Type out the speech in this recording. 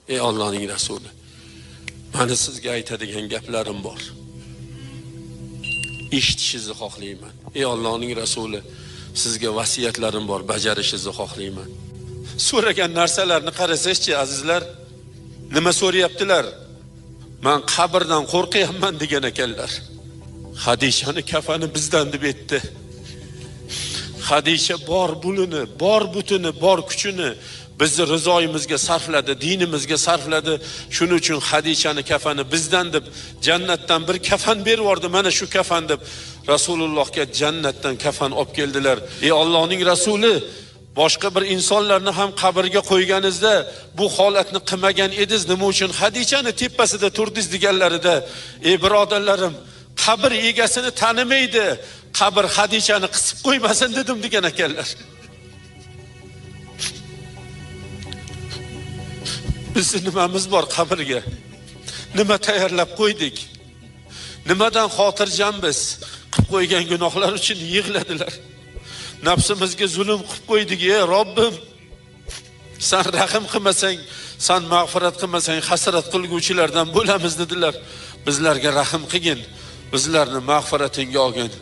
Ey Allohning rasuli, meni sizga aytadigan gaplarim bor. Eshitishingizni xohlayman. Ey Allohning rasuli, sizga vasiyatlarim bor, bajarishingizni xohlayman. So'ragan narsalarni qarasangchi azizlar, nima so'rayaptilar? Men qabrdan qo'rqayapman degan ekanlar. Hadishani kafani bizdan deb aytdi. Hadisha bor bulini, bor butini, bor kuchini bizni rizoyimizga sarfladi, dinimizga sarfladi. Shuning uchun Hadishani kafani bizdan deb jannatdan bir kafan berib yubordi. Mana shu kafan deb Rasulullohga jannatdan kafan olib keldilar. Ey Allohning rasuli, boshqa bir insonlarni ham qabrga qo'yganingizda bu holatni qilmagan edingiz, nima uchun Hadishani tepasida turdingiz deganlarida, ey birodarlarim, qabr egasini tanimaydi, qabr Hadishani qisib qo'ymasin dedim degan ekanlar. Bizning nimamiz bor qabrga? Nima tayyorlab qo'ydik? Nimadan xotirjammiz? Qilib qo'ygan gunohlar uchun yig'ladilar. Nafsimizga zulm qilib qo'ydik, ey Robbim. Sen rahim qilmasang, sen mag'firat qilmasang, hasrat qilguvchilardan bo'lamiz dedilar. Bizlarga rahim qilgin, bizlarni mag'firatingga olgin.